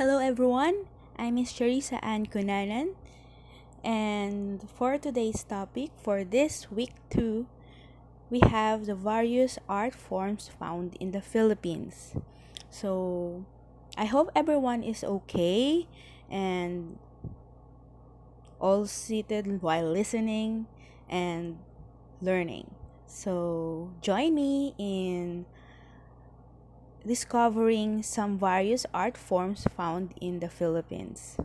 Hello everyone, I'm Miss Charissa and Cunanan, and for today's topic for this week 2, we have the various art forms found in the Philippines. So, I hope everyone is okay and all seated while listening and learning. So, join me in discovering some various art forms found in the Philippines.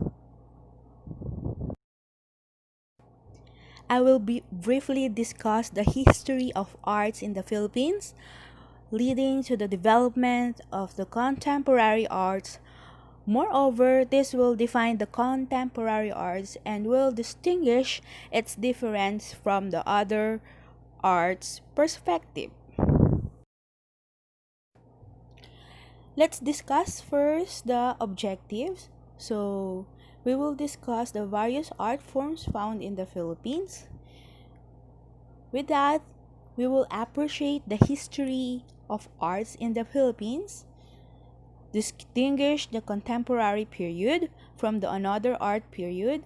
I will briefly discuss the history of arts in the Philippines, leading to the development of the contemporary arts. Moreover, this will define the contemporary arts and will distinguish its difference from the other arts perspective. Let's discuss first the objectives. So, we will discuss the various art forms found in the Philippines. With that, we will appreciate the history of arts in the Philippines, distinguish the contemporary period from the another art period,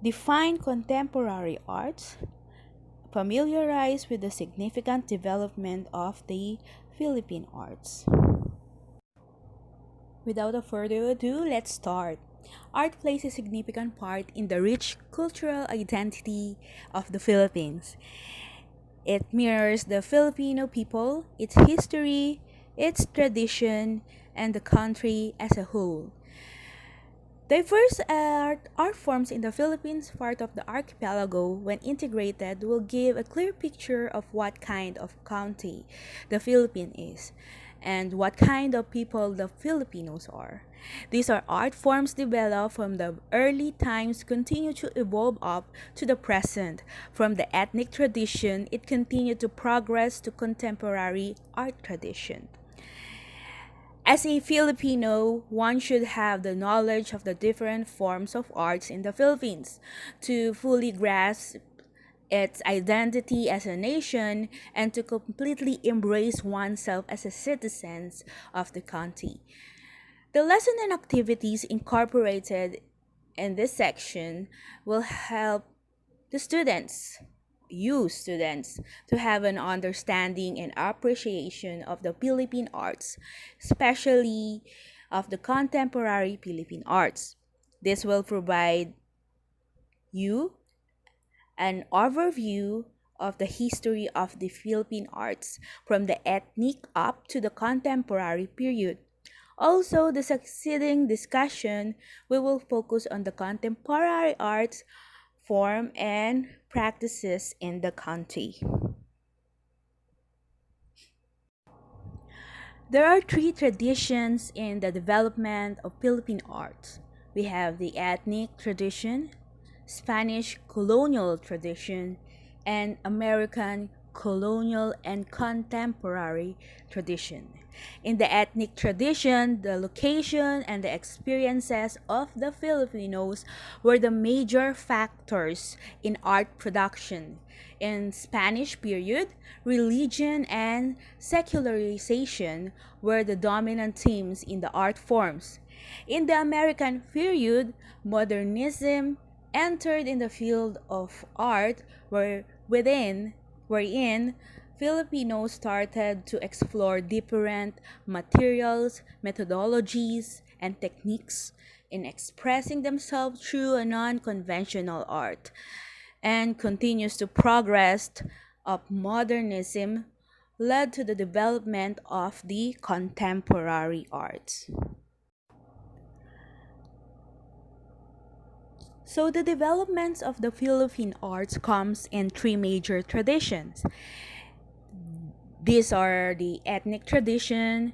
define contemporary arts, familiarize with the significant development of the Philippine arts. Without a further ado, let's start. Art plays a significant part in the rich cultural identity of the Philippines. It mirrors the Filipino people, its history, its tradition, and the country as a whole. Diverse art forms in the Philippines, part of the archipelago, when integrated, will give a clear picture of what kind of country the Philippines is and what kind of people the Filipinos are. These are art forms developed from the early times, continue to evolve up to the present. From the ethnic tradition, it continued to progress to contemporary art tradition. As a Filipino, one should have the knowledge of the different forms of arts in the Philippines to fully grasp its identity as a nation and to completely embrace oneself as a citizen of the country. The lesson and activities incorporated in this section will help the students, to have an understanding and appreciation of the Philippine arts, especially of the contemporary Philippine arts. This will provide you an overview of the history of the Philippine arts from the ethnic up to the contemporary period. Also, the succeeding discussion, we will focus on the contemporary arts form and practices in the country. There are three traditions in the development of Philippine arts. We have the ethnic tradition, Spanish colonial tradition, and American colonial and contemporary tradition. In the ethnic tradition, the location and the experiences of the Filipinos were the major factors in art production. In Spanish period, religion and secularization were the dominant themes in the art forms. In the American period, modernism entered in the field of art wherein Filipinos started to explore different materials, methodologies, and techniques in expressing themselves through a non-conventional art, and continues to progress of modernism led to the development of the contemporary arts. So the developments of the Philippine arts comes in three major traditions. These are the ethnic tradition,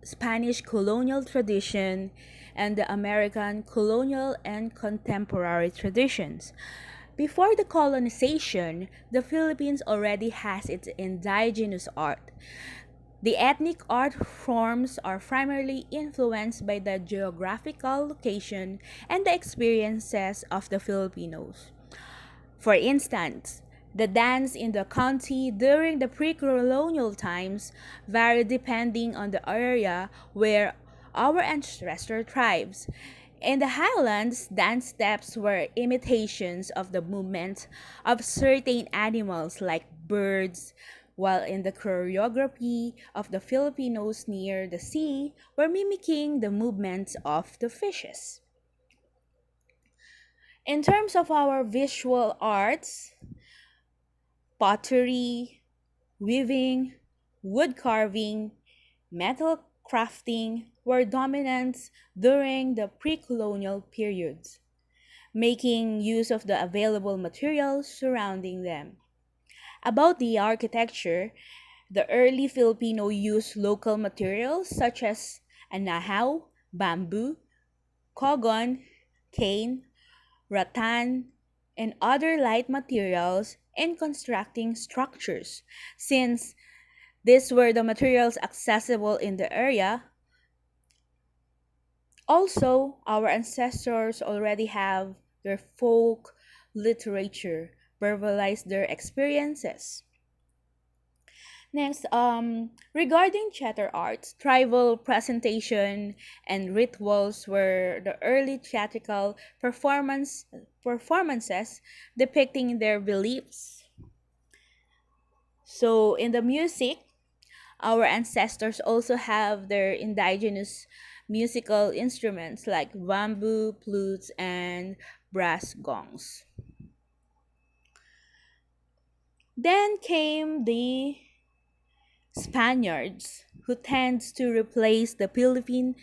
Spanish colonial tradition, and the American colonial and contemporary traditions. Before the colonization, the Philippines already has its indigenous art. The ethnic art forms are primarily influenced by the geographical location and the experiences of the Filipinos. For instance, the dance in the country during the pre-colonial times varied depending on the area where our ancestor tribes. In the highlands, dance steps were imitations of the movements of certain animals like birds, while in the choreography of the Filipinos near the sea were mimicking the movements of the fishes. In terms of our visual arts, pottery, weaving, wood carving, metal crafting were dominant during the pre colonial periods, making use of the available materials surrounding them. About the architecture, the early Filipino used local materials such as anahaw, bamboo, kogon, cane, rattan, and other light materials in constructing structures. Since these were the materials accessible in the area, also our ancestors already have their folk literature, verbalize their experiences. Next, regarding theater arts, tribal presentation and rituals were the early theatrical performances depicting their beliefs. So, in the music, our ancestors also have their indigenous musical instruments like bamboo, flutes, and brass gongs. Then came the Spaniards, who tends to replace the Philippine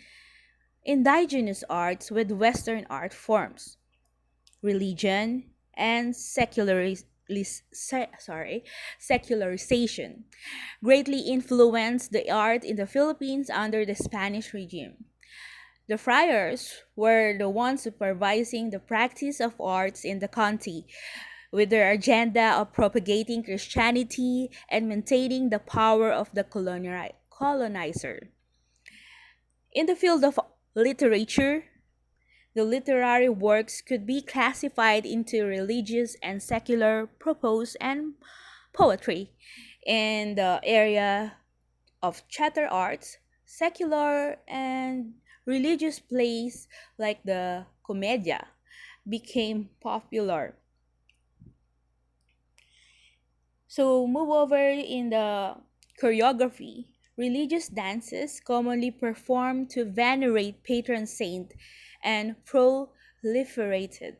indigenous arts with Western art forms, religion, and secularization greatly influenced the art in the Philippines under the Spanish regime. The friars were the ones supervising the practice of arts in the country, with their agenda of propagating Christianity and maintaining the power of the colonizer. In the field of literature, the literary works could be classified into religious and secular prose and poetry. In the area of theater arts, secular and religious plays like the Commedia became popular. So move over in the choreography. Religious dances commonly performed to venerate patron saint and proliferated.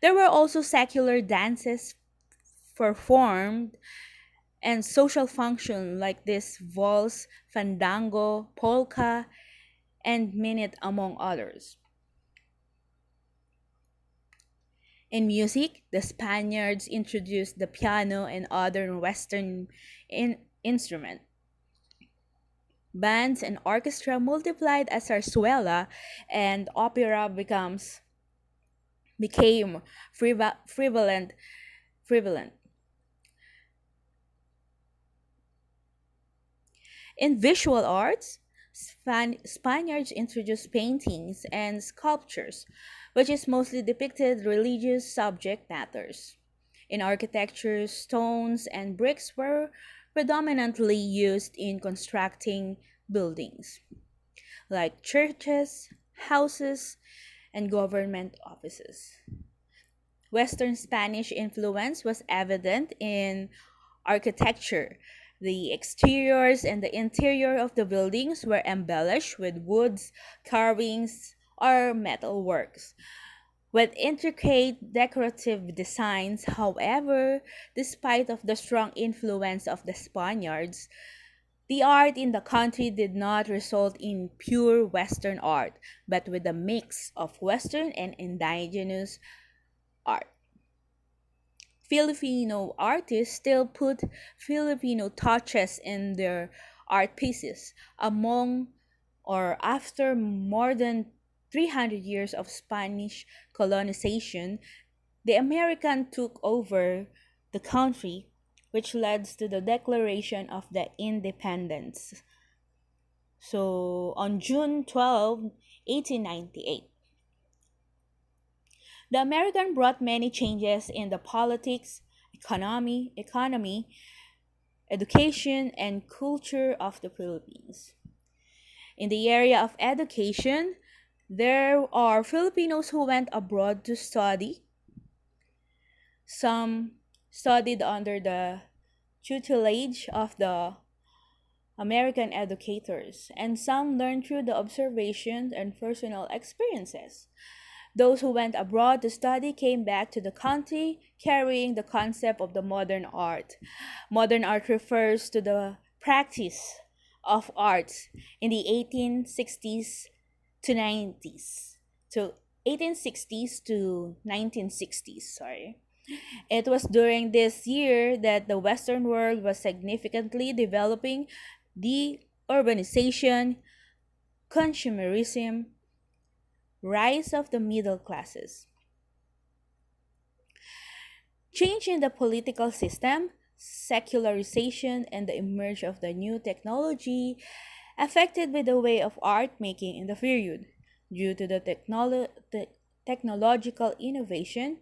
There were also secular dances performed and social function like this valse, fandango, polka, and minute among others. In music, the Spaniards introduced the piano and other Western instruments. Bands and orchestra multiplied as zarzuela and opera became prevalent. prevalent. In visual arts, Spaniards introduced paintings and sculptures, which is mostly depicted religious subject matters. In architecture, stones and bricks were predominantly used in constructing buildings, like churches, houses, and government offices. Western Spanish influence was evident in architecture. The exteriors and the interior of the buildings were embellished with woods, carvings, or metal works. With intricate decorative designs, however, despite of the strong influence of the Spaniards, the art in the country did not result in pure Western art, but with a mix of Western and indigenous art. Filipino artists still put Filipino touches in their art pieces. Among or after more than 300 years of Spanish colonization, the American took over the country, which led to the declaration of the independence. So on June 12, 1898, the American brought many changes in the politics, economy, education, and culture of the Philippines. In the area of education, there are Filipinos who went abroad to study. Some studied under the tutelage of the American educators, and some learned through the observations and personal experiences. Those who went abroad to study came back to the country carrying the concept of the modern art. Modern art refers to the practice of arts in the 1860s to 90s. So 1860s to 1960s, sorry. It was during this year that the Western world was significantly developing the urbanization, consumerism, rise of the middle classes, change in the political system, secularization, and the emergence of the new technology affected by the way of art making in the period. Due to the technological innovation,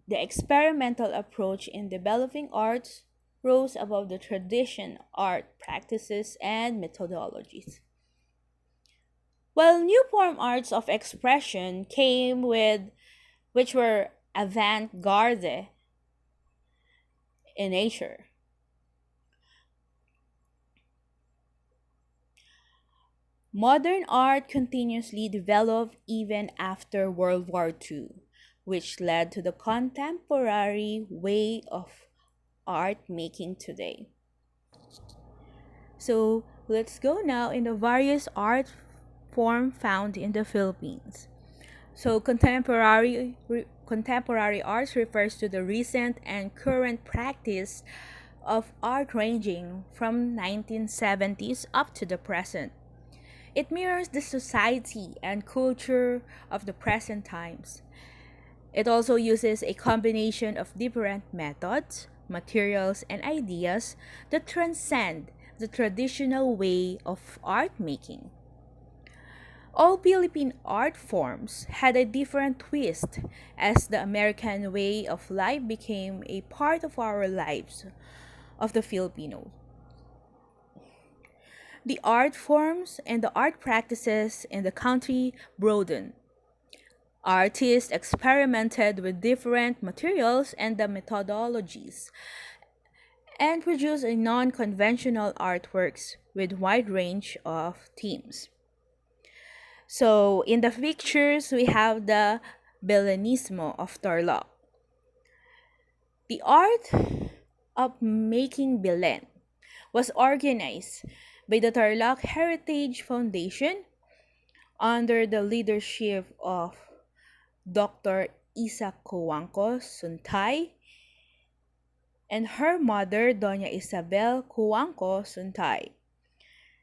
the experimental approach in developing arts rose above the traditional art practices and methodologies. While new form arts of expression came with which were avant-garde in nature. Modern art continuously developed even after World War II, which led to the contemporary way of art making today. So let's go now in the various art form found in the Philippines. So contemporary arts refers to the recent and current practice of art ranging from 1970s up to the present. It mirrors the society and culture of the present times. It also uses a combination of different methods, materials, and ideas that transcend the traditional way of art making. All Philippine art forms had a different twist as the American way of life became a part of our lives of the Filipinos. The art forms and the art practices in the country broadened. Artists experimented with different materials and the methodologies and produced a non-conventional artworks with wide range of themes. So in the pictures we have the Bellinismo of Tarlac. The art of making Belen was organized by the Tarlac Heritage Foundation under the leadership of Dr. Isa Coanco Suntay and her mother, Doña Isabel Coanco Suntay,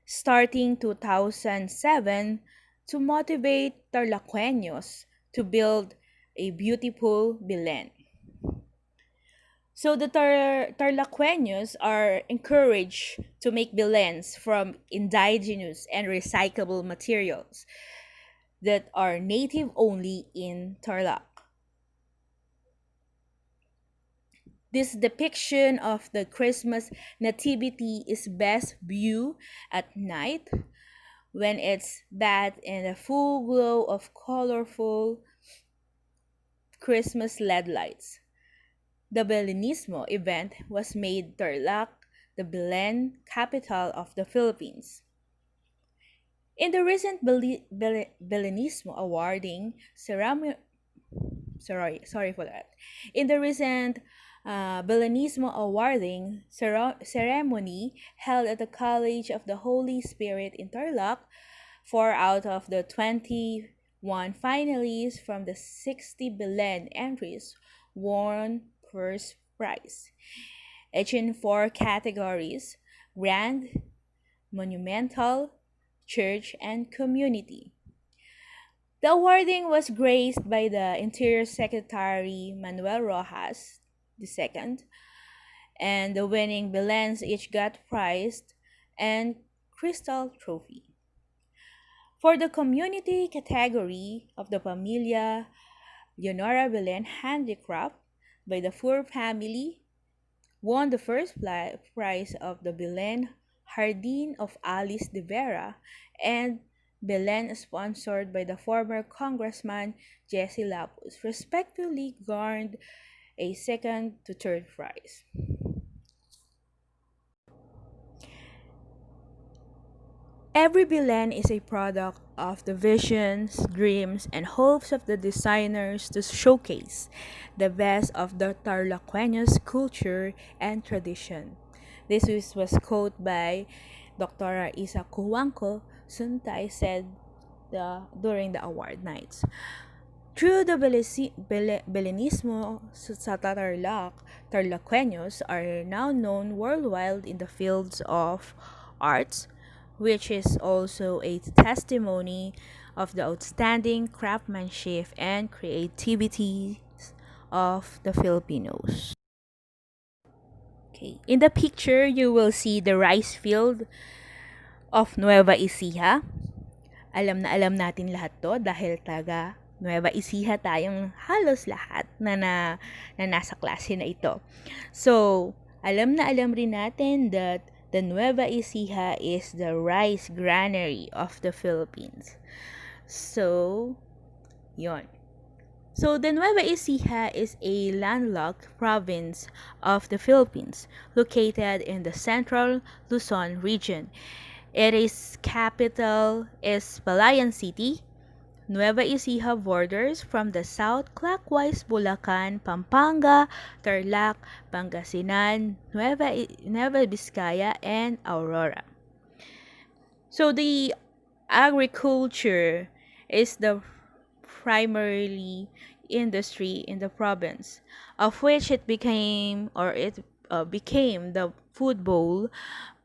starting 2007 to motivate Tarlacueños to build a beautiful Belen. So the Tarlacueños are encouraged to make Belens from indigenous and recyclable materials that are native only in Tarlac. This depiction of the Christmas nativity is best viewed at night when it's bathed in the full glow of colorful Christmas LED lights. The Bellinismo event was made Tarlac the Belen capital of the Philippines. In the recent Bellinismo awarding ceremony, sorry for that. In the recent Bellinismo awarding ceremony held at the College of the Holy Spirit in Tarlac, 4 out of the 21 finalists from the 60 Belen entries won first prize, each in four categories: grand, monumental, church, and community. The awarding was graced by the Interior Secretary Manuel Rojas II, and the winning Belens each got prize and crystal trophy. For the community category of the Familia Leonora Belen Handicraft by the Fur family, won the first prize of the Belen Jardín of Alice de Vera, and Belen, sponsored by the former Congressman Jesse Lapus, respectively garnered a second to third prize. Every Belen is a product of the visions, dreams, and hopes of the designers to showcase the best of the Tarlaqueños culture and tradition. Was quoted by Dr. Isa Kuwanko Suntay said during the award nights. Through the Bellinismo sa Tarlaqueños are now known worldwide in the fields of arts, which is also a testimony of the outstanding craftsmanship and creativity of the Filipinos. Okay. In the picture, you will see the rice field of Nueva Ecija. Alam na alam natin lahat to dahil taga Nueva Ecija tayong halos lahat na nasa klase na ito. So, alam na alam rin natin that the Nueva Ecija is the rice granary of the Philippines. So, yon. So, the Nueva Ecija is a landlocked province of the Philippines located in the central Luzon region. Its capital is Palayan City. Nueva Ecija borders from the south clockwise Bulacan, Pampanga, Tarlac, Pangasinan, Nueva Vizcaya, and Aurora. So the agriculture is the primarily industry in the province, of which it became the food bowl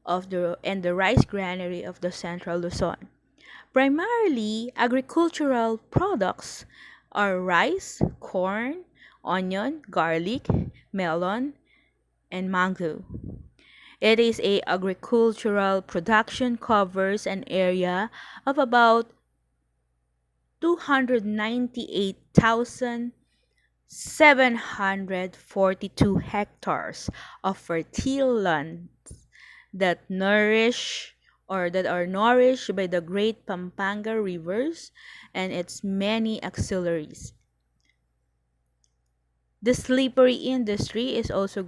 of the rice granary of the central Luzon. Primarily, agricultural products are rice, corn, onion, garlic, melon, and mango. It is a agricultural production covers an area of about 298,742 hectares of fertile land that are nourished by the great Pampanga rivers and its many auxiliaries. The slippery industry is also a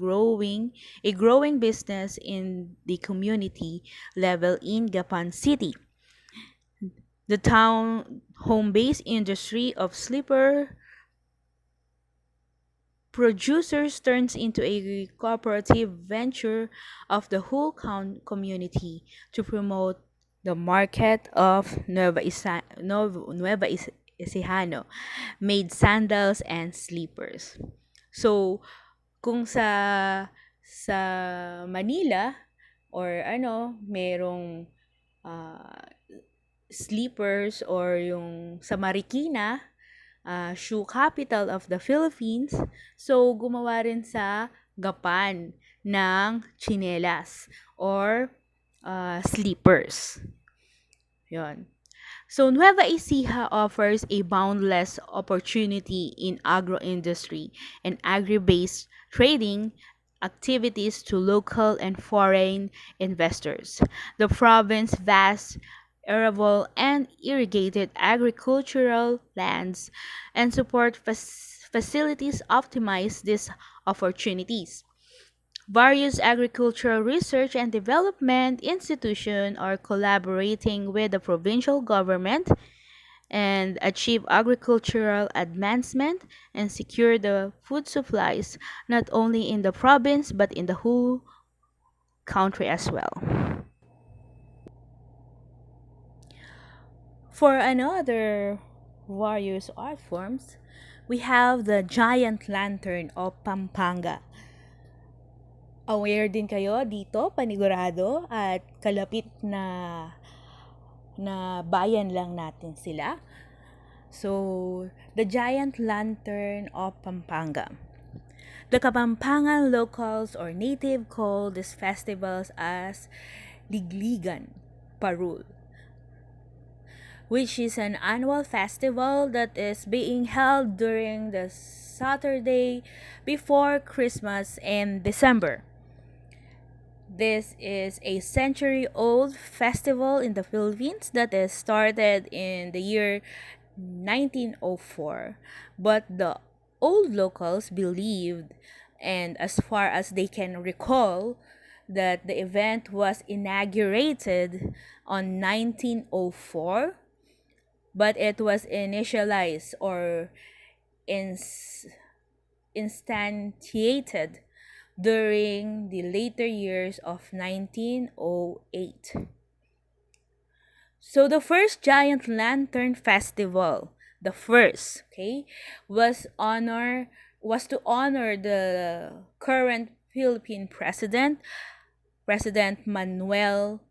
growing business in the community level in Gapan City. The town home-based industry of slipper producers turns into a cooperative venture of the whole community to promote the market of Nueva Ecijano made sandals and slippers. So, kung sa Manila or merong uh, slippers or yung sa Marikina, shoe capital of the Philippines. So, gumawa rin sa Gapan ng chinelas or slippers. Yon. So, Nueva Ecija offers a boundless opportunity in agro-industry and agri-based trading activities to local and foreign investors. The province's vast arable and irrigated agricultural lands and support facilities optimize these opportunities. Various agricultural research and development institutions are collaborating with the provincial government and achieve agricultural advancement and secure the food supplies not only in the province but in the whole country as well. For another various art forms, we have the giant lantern of Pampanga. Aware din kayo dito, panigurado, at kalapit na bayan lang natin sila. So, the giant lantern of Pampanga. The Kapampangan locals or native call these festivals as Ligligan Parul, which is an annual festival that is being held during the Saturday before Christmas in December. This is a century old festival in the Philippines that is started in the year 1904. But the old locals believed, and as far as they can recall, that the event was inaugurated on 1904, but it was initialized or ins- instantiated during the later years of 1908. So the first giant lantern festival, the first, okay, was honor was to honor the current Philippine president, President Manuel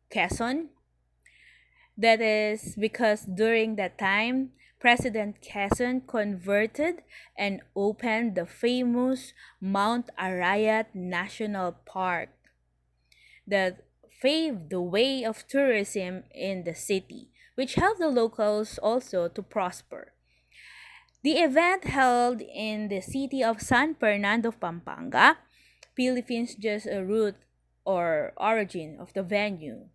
Quezon. That is because during that time, President Quezon converted and opened the famous Mount Arayat National Park that paved the way of tourism in the city, which helped the locals also to prosper. The event held in the city of San Fernando, Pampanga, Philippines, just a root or origin of the venue,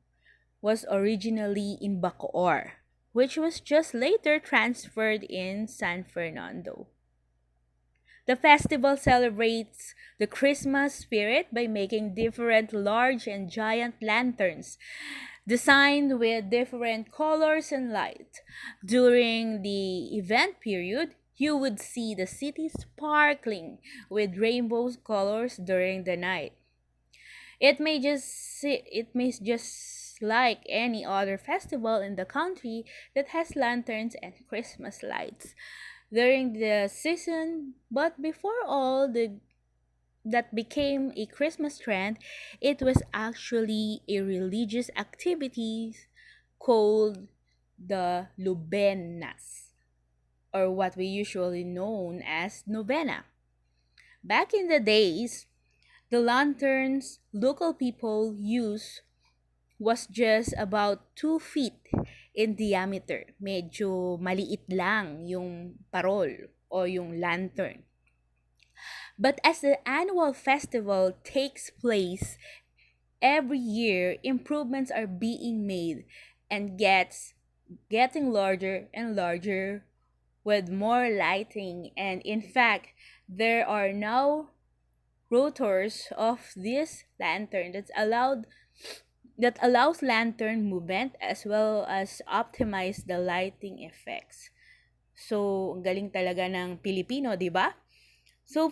was originally in Bacoor, which was just later transferred in San Fernando. The festival celebrates the Christmas spirit by making different large and giant lanterns designed with different colors and light. During the event period, you would see the city sparkling with rainbow colors during the night. It may just like any other festival in the country that has lanterns and Christmas lights during the season, but before all the that became a Christmas trend, it was actually a religious activity called the Lubenas, or what we usually known as novena. Back in the days, the lanterns local people used was just about 2 feet in diameter. Medyo maliit lang yung parol o yung lantern. But as the annual festival takes place every year, improvements are being made and getting larger and larger with more lighting, and in fact there are now rotors of this lantern that allows lantern movement as well as optimize the lighting effects. So, ang galing talaga ng Pilipino, 'di ba? So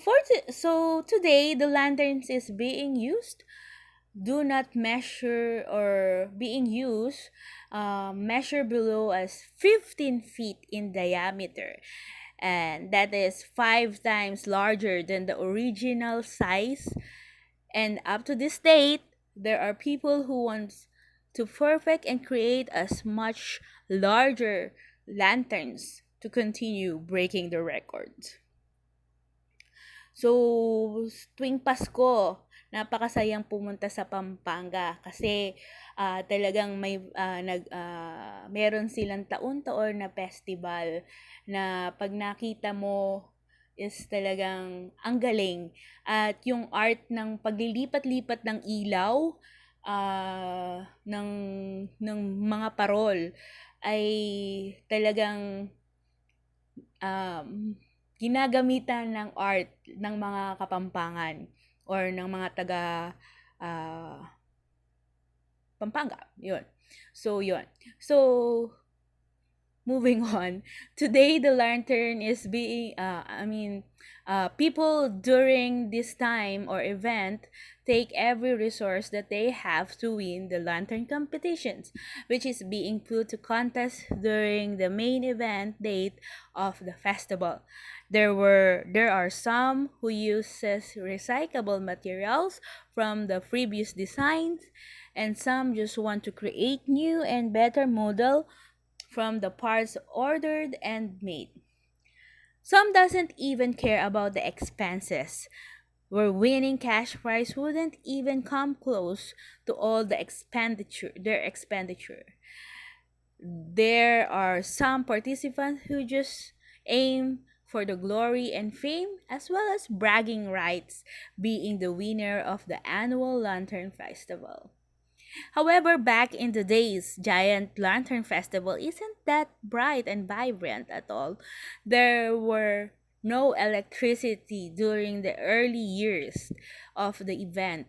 today the lanterns is being used do not measure or being used measure below as 15 feet in diameter, and that is 5 times larger than the original size. And up to this date, there are people who want to perfect and create as much larger lanterns to continue breaking the records. So, tuwing Pasko, napakasayang pumunta sa Pampanga kasi talagang meron silang taon-taon na festival na pag nakita mo is talagang ang galing. At yung art ng paglilipat-lipat ng ilaw, ng mga parol ay talagang um, ginagamitan ng art ng mga Kapampangan or ng mga taga ah, Pampanga. Yun. So, yun. So, moving on. Today, the lantern is people during this time or event take every resource that they have to win the lantern competitions, which is being put to contest during the main event date of the festival. There are some who uses recyclable materials from the previous designs, and some just want to create new and better model from the parts ordered and made. Some doesn't even care about the expenses, where winning cash prize wouldn't even come close to all their expenditure. There are some participants who just aim for the glory and fame, as well as bragging rights, being the winner of the annual Lantern Festival. However, back in the days, Giant Lantern Festival isn't that bright and vibrant at all. There were no electricity during the early years of the event,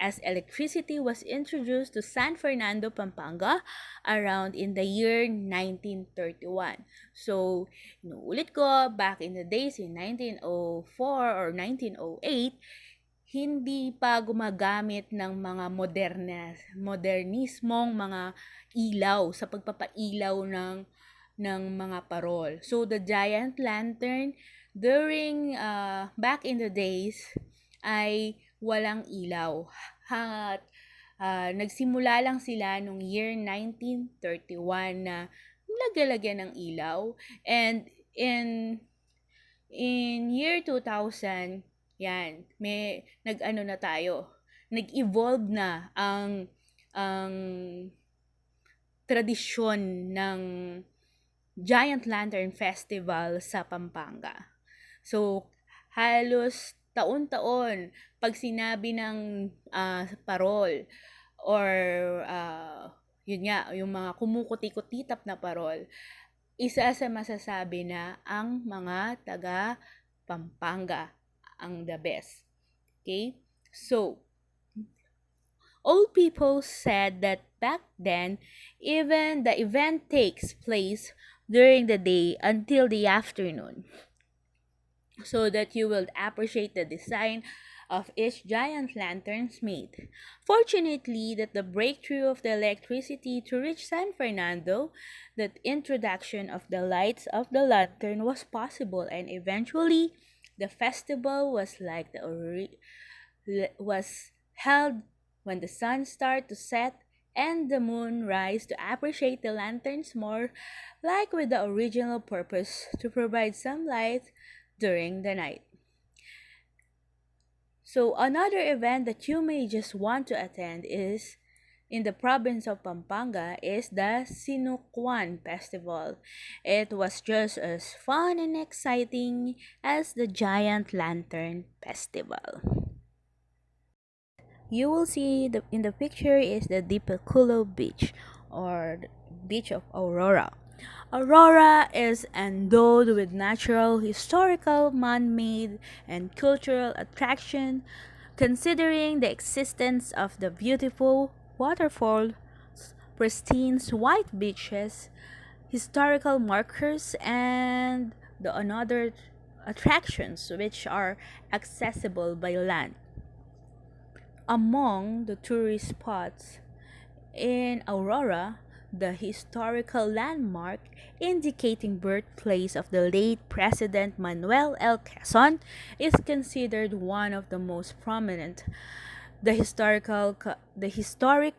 as electricity was introduced to San Fernando, Pampanga around in the year 1931. So, inuulit ko, back in the days in 1904 or 1908, hindi pa gumagamit ng mga modernismong mga ilaw sa pagpapailaw ng mga parol. So the giant lantern during back in the days ay walang ilaw. At nagsimula lang sila nung year 1931 na lagyan ng ilaw, and in year 2000, yan, may nag-ano na tayo. Nag-evolve na ang tradisyon ng Giant Lantern Festival sa Pampanga. So, halos taon-taon pag sinabi ng parol or yun nga, yung mga kumukuti-kutitap na parol, isa sa masasabi na ang mga taga Pampanga ang the best. Okay? So, old people said that back then, even the event takes place during the day until the afternoon, so that you will appreciate the design of each giant lanterns made. Fortunately, that the breakthrough of the electricity to reach San Fernando, that introduction of the lights of the lantern was possible, and eventually the festival was held when the sun started to set and the moon rise, to appreciate the lanterns more, like with the original purpose to provide some light during the night. So another event that you may just want to attend is in the province of Pampanga is the Sinukuan Festival. It was just as fun and exciting as the Giant Lantern Festival. You will see in the picture is the Dipaculo Beach, or the beach of Aurora. Aurora is endowed with natural, historical, man-made, and cultural attraction, considering the existence of the beautiful waterfall, pristine white beaches, historical markers, and the another attractions which are accessible by land. Among the tourist spots in Aurora, the historical landmark indicating birthplace of the late President Manuel L. Quezon is considered one of the most prominent. The historic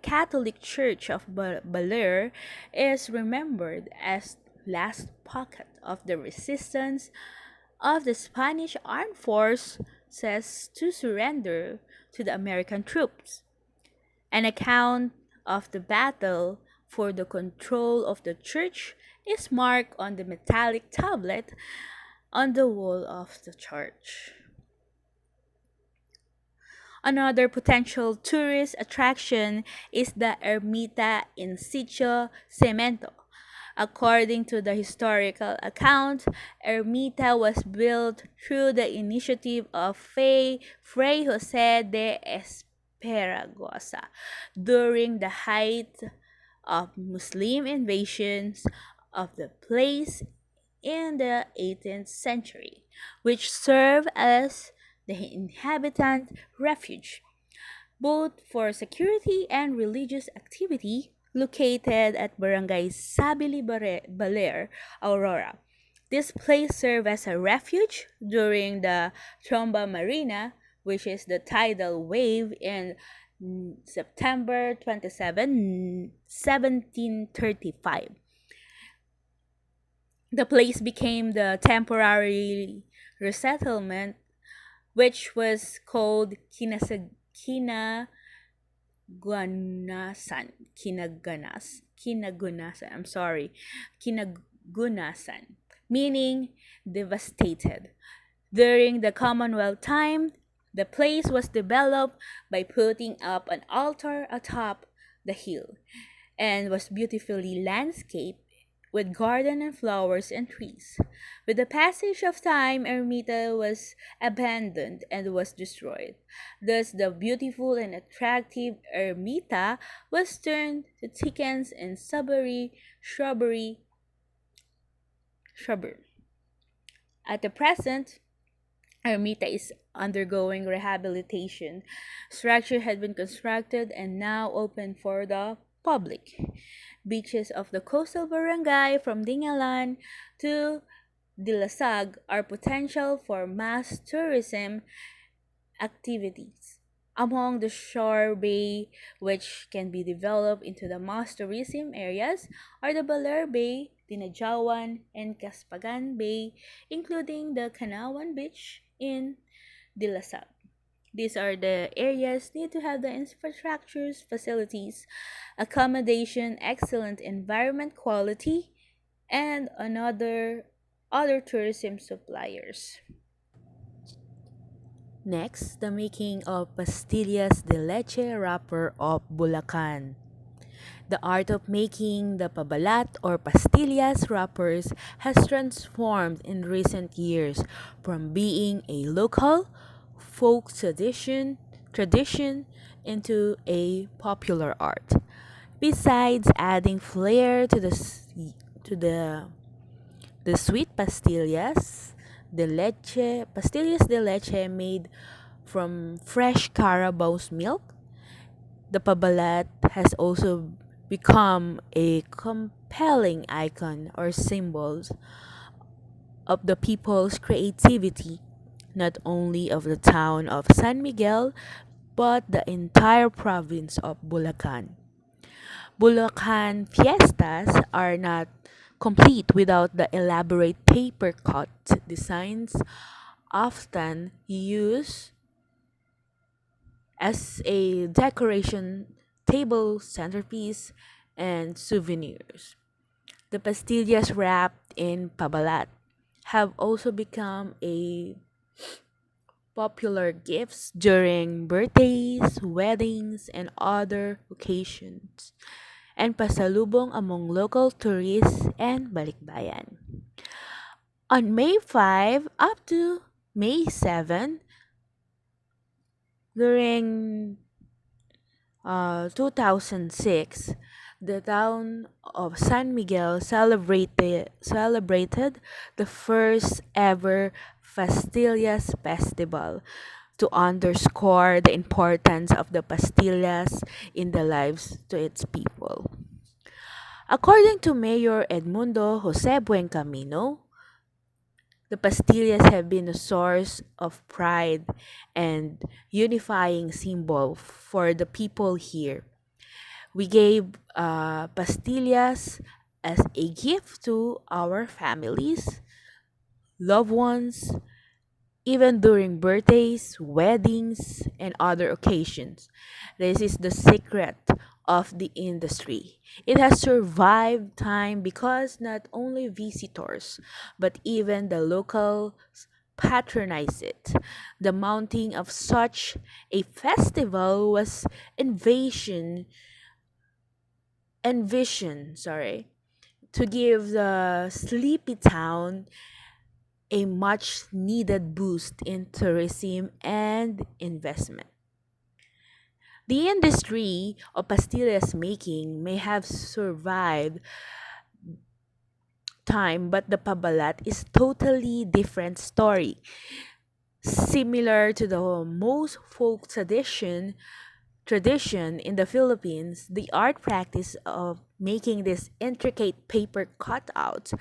Catholic Church of Baler is remembered as last pocket of the resistance of the Spanish armed forces to surrender to the American troops. An account of the battle for the control of the church is marked on the metallic tablet on the wall of the church. Another potential tourist attraction is the Ermita in Sitio Cemento. According to the historical account, Ermita was built through the initiative of Fray Jose de Esperagosa during the height of Muslim invasions of the place in the 18th century, which served as the inhabitant refuge, both for security and religious activity, located at Barangay Sabili Baler, Aurora. This place served as a refuge during the Tromba Marina, which is the tidal wave in September 27, 1735. The place became the temporary resettlement, which was called Kinagunasan. I'm sorry, Kinagunasan. meaning devastated. During the Commonwealth time, the place was developed by putting up an altar atop the hill and was beautifully landscaped with garden and flowers and trees. With the passage of time, Ermita was abandoned and was destroyed. Thus, the beautiful and attractive Ermita was turned to thickets and shrubbery. At the present, Ermita is undergoing rehabilitation. Structure had been constructed and now open for the public. Beaches of the coastal barangay from Dingalan to Dilasag are potential for mass tourism activities. Among the shore bay, which can be developed into the mass tourism areas, are the Baler Bay, Dinajawan, and Caspagan Bay, including the Kanawan Beach in Dilasag. These are the areas need to have the infrastructures, facilities, accommodation, excellent environment quality, and another other tourism suppliers. Next, the making of pastillas de leche wrapper of Bulacan. The art of making the pabalat or pastillas wrappers has transformed in recent years from being a local folk tradition into a popular art. Besides adding flair to to the sweet pastillas de leche made from fresh Carabao's milk, the Pabalat has also become a compelling icon or symbols of the people's creativity, not only of the town of San Miguel, but the entire province of Bulacan. Bulacan fiestas are not complete without the elaborate paper cut designs often used as a decoration, table centerpiece, and souvenirs. The pastillas wrapped in pabalat have also become a popular gifts during birthdays, weddings, and other occasions, and pasalubong among local tourists and balikbayan. On May 5 up to May 7, during 2006, the town of San Miguel celebrated the first ever Pastillas Festival to underscore the importance of the pastillas in the lives to its people. According to Mayor Edmundo Jose Buencamino, the pastillas have been a source of pride and unifying symbol for the people here. We gave pastillas as a gift to our families, loved ones, even during birthdays, weddings, and other occasions. This is the secret of the industry. It has survived time because not only visitors, but even the locals patronize it. The mounting of such a festival was envision, to give the sleepy town a much needed boost in tourism and investment. The industry of pastillas making may have survived time, but the pabalat is totally different story. Similar to the most folk tradition in the Philippines, the art practice of making these intricate paper cutouts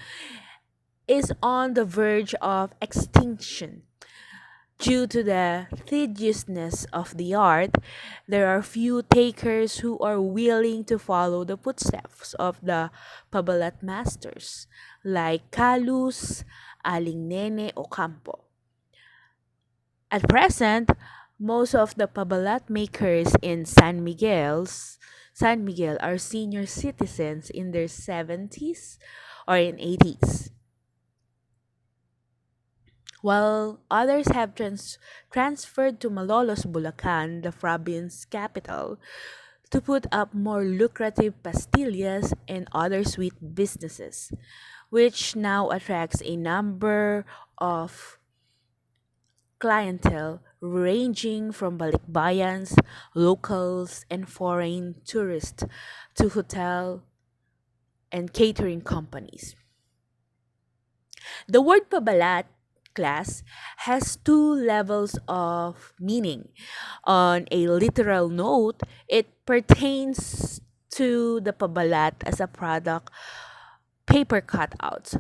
is on the verge of extinction. Due to the tediousness of the art, there are few takers who are willing to follow the footsteps of the Pabalat masters, like Calus, Aling Nene Ocampo. At present, most of the Pabalat makers in San Miguel are senior citizens in their 70s or in 80s. while others have transferred to Malolos, Bulacan, the province capital, to put up more lucrative pastillas and other sweet businesses, which now attracts a number of clientele ranging from balikbayans, locals, and foreign tourists to hotel and catering companies. The word Pabalat class has two levels of meaning. On a literal note, it pertains to the Pabalat as a product paper cutouts.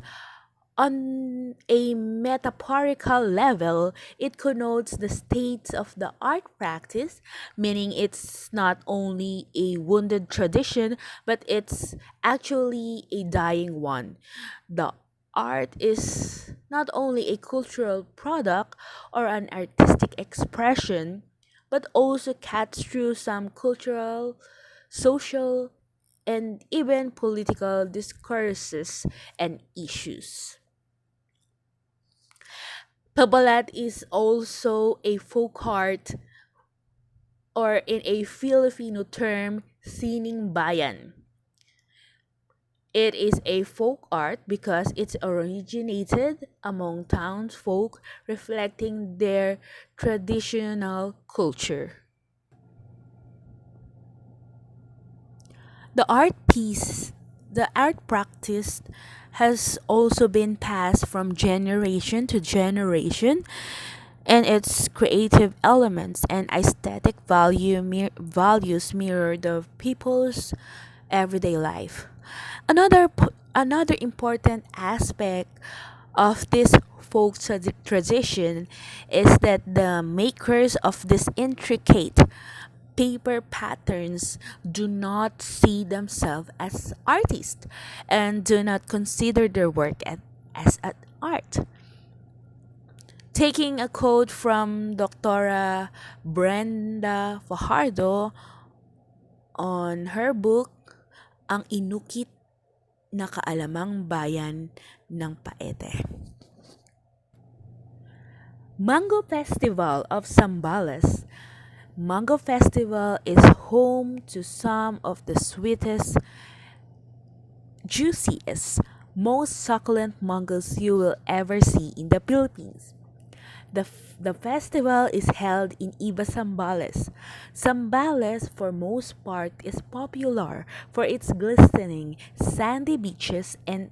On a metaphorical level, it connotes the state of the art practice, meaning it's not only a wounded tradition, but it's actually a dying one. The art is not only a cultural product or an artistic expression, but also cuts through some cultural, social, and even political discourses and issues. Pabalat is also a folk art, or in a Filipino term, sining bayan. It is a folk art because it's originated among townsfolk reflecting their traditional culture. The art piece, the art practice has also been passed from generation to generation, and its creative elements and aesthetic values mirror the people's everyday life. Another important aspect of this tradition is that the makers of this intricate paper patterns do not see themselves as artists and do not consider their work as an art. Taking a quote from Dr. Brenda Fajardo on her book, Ang Inukit na Kaalamang Bayan ng Paete. Mango Festival of Zambales. Mango Festival is home to some of the sweetest, juiciest, most succulent mangoes you will ever see in the Philippines. The festival is held in Iba Zambales. Zambales, for most part, is popular for its glistening, sandy beaches and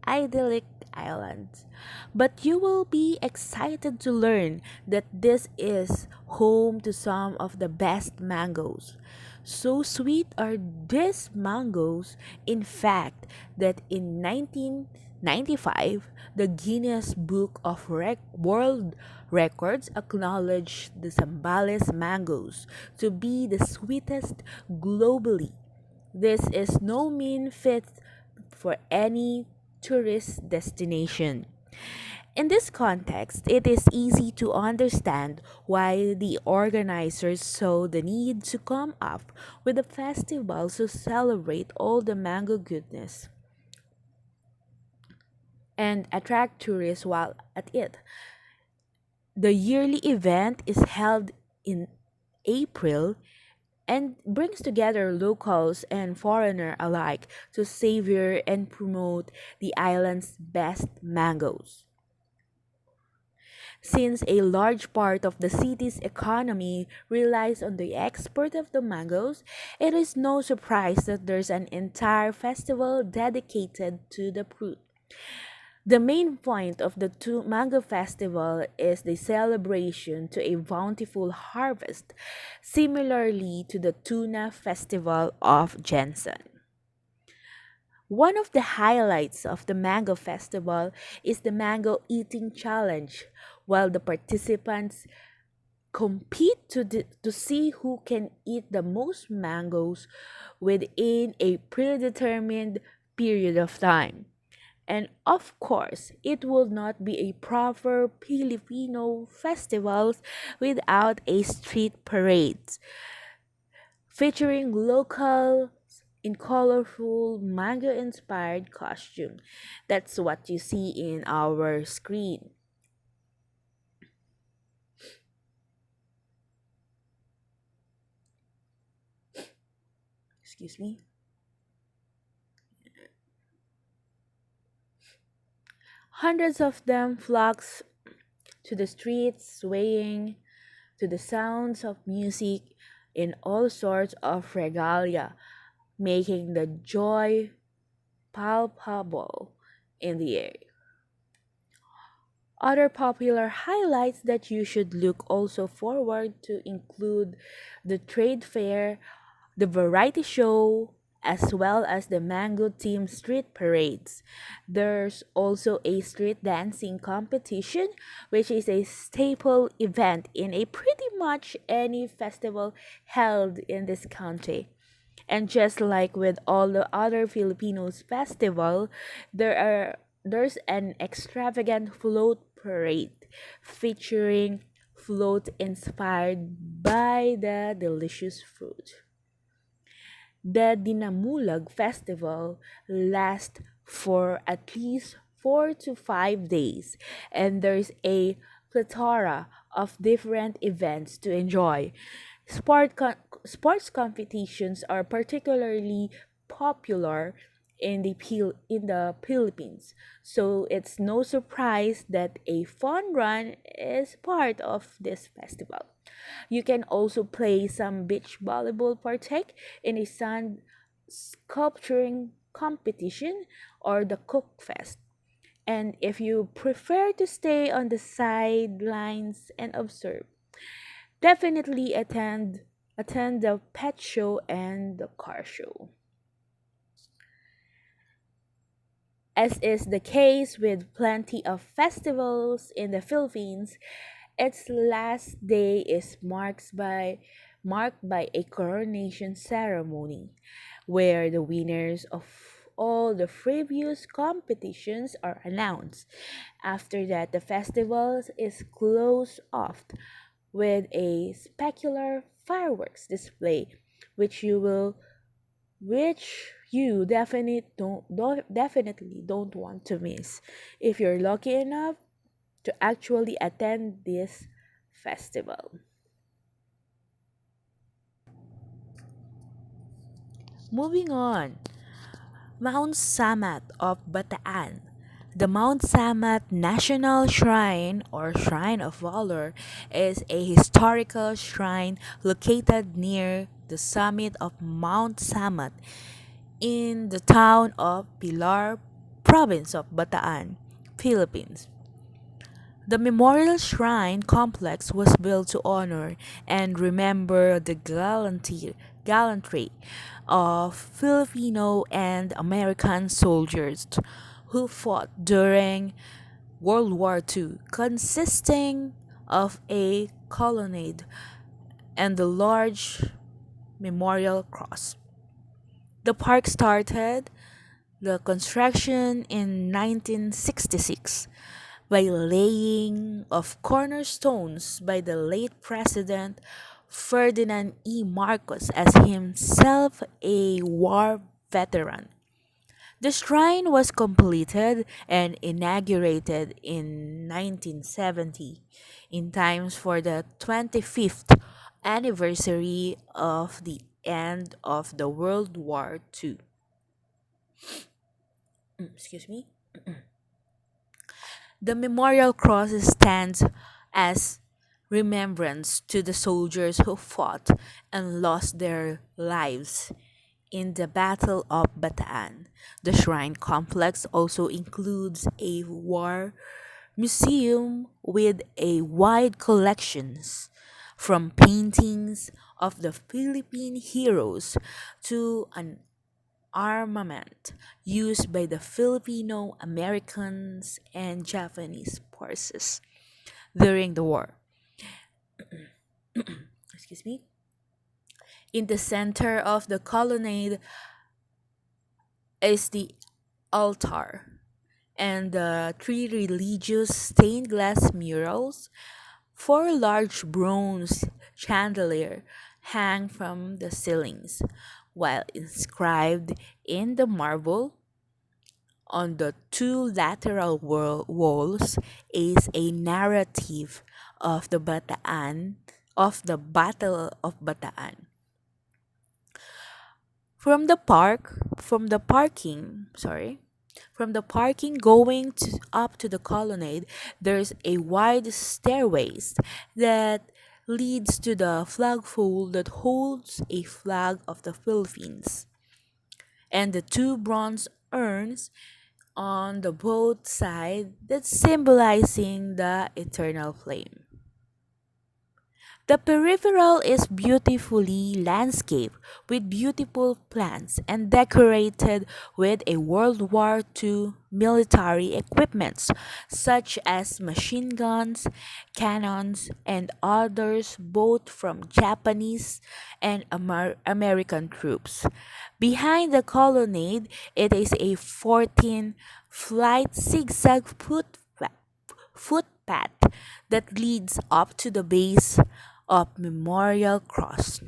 idyllic islands. But you will be excited to learn that this is home to some of the best mangoes. So sweet are these mangoes, in fact, that in 1995, the Guinness Book of World Records acknowledged the Zambales mangoes to be the sweetest globally. This is no mean feat for any tourist destination. In this context, it is easy to understand why the organizers saw the need to come up with a festival to celebrate all the mango goodness and attract tourists while at it. The yearly event is held in April and brings together locals and foreigner alike to savor and promote the island's best mangoes. Since a large part of the city's economy relies on the export of the mangoes, it is no surprise that there's an entire festival dedicated to the fruit. The main point of the Mango Festival is the celebration to a bountiful harvest, similarly to the Tuna Festival of Jensen. One of the highlights of the Mango Festival is the Mango Eating Challenge, while the participants compete to see who can eat the most mangoes within a predetermined period of time. And of course, it would not be a proper Filipino festival without a street parade featuring locals in colorful mango inspired costume. That's what you see in our screen. excuse me. Hundreds of them flocks to the streets, swaying to the sounds of music in all sorts of regalia, making the joy palpable in the air. Other popular highlights that you should look also forward to include the trade fair, the variety show, as well as the mango themed street parades. There's also a street dancing competition, which is a staple event in a pretty much any festival held in this country. And just like with all the other Filipinos festival, there's an extravagant float parade featuring float inspired by the delicious fruit. The Dinamulag festival lasts for at least 4 to 5 days, and there's a plethora of different events to enjoy. Sports competitions are particularly popular in the Philippines, so it's no surprise that a fun run is part of this festival. You can also play some beach volleyball, partake in a sand sculpturing competition or the cook fest. And if you prefer to stay on the sidelines and observe, definitely attend the pet show and the car show. As is the case with plenty of festivals in the Philippines, its last day is marked by a coronation ceremony where the winners of all the previous competitions are announced. After that, the festival is closed off with a specular fireworks display, which you will which you definitely don't want to miss if you're lucky enough to actually attend this festival. Moving on, Mount Samat of Bataan. The Mount Samat National Shrine or Shrine of Valor is a historical shrine located near the summit of Mount Samat in the town of Pilar, province of Bataan, Philippines. The memorial shrine complex was built to honor and remember the gallantry of Filipino and American soldiers who fought during World War II, consisting of a colonnade and the large memorial cross. The park started the construction in 1966 by laying of cornerstones by the late President Ferdinand E. Marcos as himself a war veteran. The shrine was completed and inaugurated in 1970 in times for the 25th anniversary of the end of the World War II. Excuse me. The memorial cross stands as remembrance to the soldiers who fought and lost their lives in the Battle of Bataan. The shrine complex also includes a war museum with a wide collections from paintings of the Philippine heroes to an armament used by the Filipino Americans and Japanese forces during the war. Excuse me. In the center of the colonnade is the altar and the three religious stained glass murals. Four large bronze chandeliers hang from the ceilings, while inscribed in the marble on the two lateral walls is a narrative of the Battle of Bataan. from the parking, sorry, from the parking going up to the colonnade, there's a wide stairways that leads to the flagpole that holds a flag of the Philippines and the two bronze urns on the both sides that symbolizing the eternal flame. The peripheral is beautifully landscaped with beautiful plants and decorated with a World War II military equipments such as machine guns, cannons, and others both from Japanese and American troops. Behind the colonnade, it is a 14-flight zigzag footpath that leads up to the base of Memorial Cross.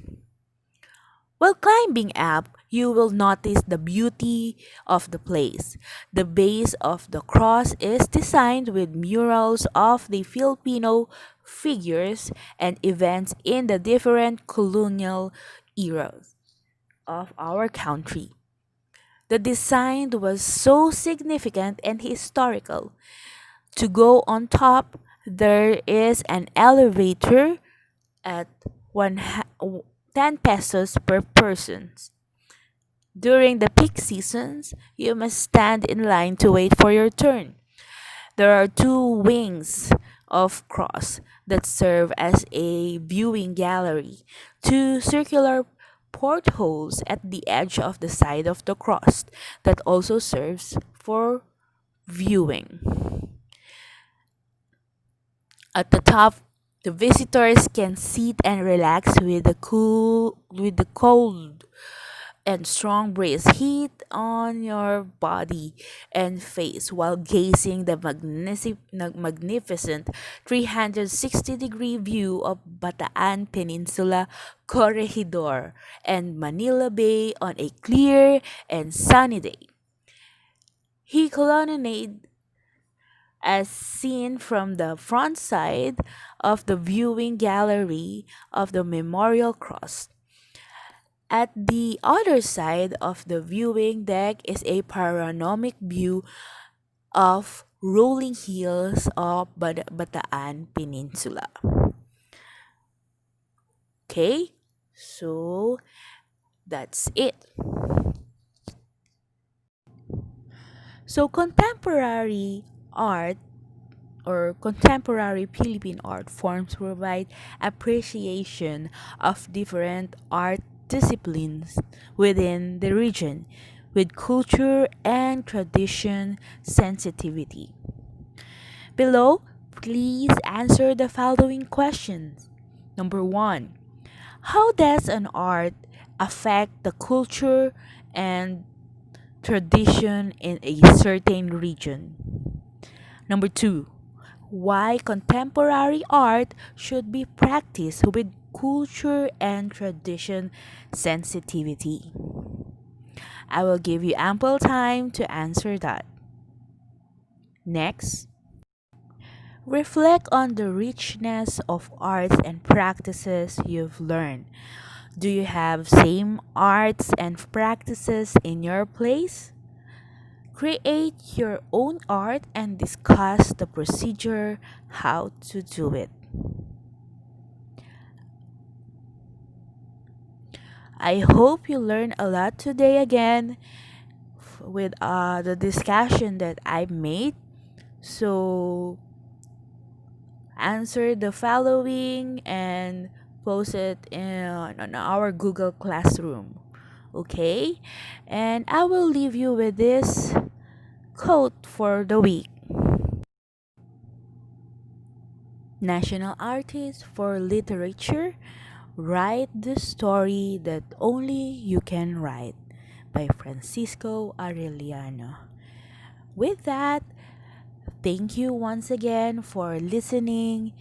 While climbing up, you will notice the beauty of the place. The base of the cross is designed with murals of the Filipino figures and events in the different colonial eras of our country. The design was so significant and historical. To go on top, there is an elevator at 10 pesos per person. During the peak seasons, you must stand in line to wait for your turn. There are two wings of cross that serve as a viewing gallery, two circular portholes at the edge of the side of the cross that also serves for viewing. At the top, the visitors can sit and relax with the cold and strong breeze heat on your body and face while gazing the magnificent 360-degree view of Bataan Peninsula, Corregidor, and Manila Bay on a clear and sunny day. He colonnade as seen from the front side of the viewing gallery of the Memorial Cross. At the other side of the viewing deck is a panoramic view of rolling hills of Bataan Peninsula. Okay, so that's it. So contemporary Philippine art forms provide appreciation of different art disciplines within the region with culture and tradition sensitivity. Below, please answer the following questions. Number 1. How does an art affect the culture and tradition in a certain region? Number 2. Why contemporary art should be practiced with culture and tradition sensitivity? I will give you ample time to answer that. Next, reflect on the richness of arts and practices you've learned. Do you have same arts and practices in your place? Create your own art and discuss the procedure how to do it. I hope you learned a lot today again with the discussion that I made. So answer the following and post it on our Google Classroom. Okay? And I will leave you with this quote for the week. National Artist for Literature, write the story that only you can write by Francisco Arellano. With that, thank you once again for listening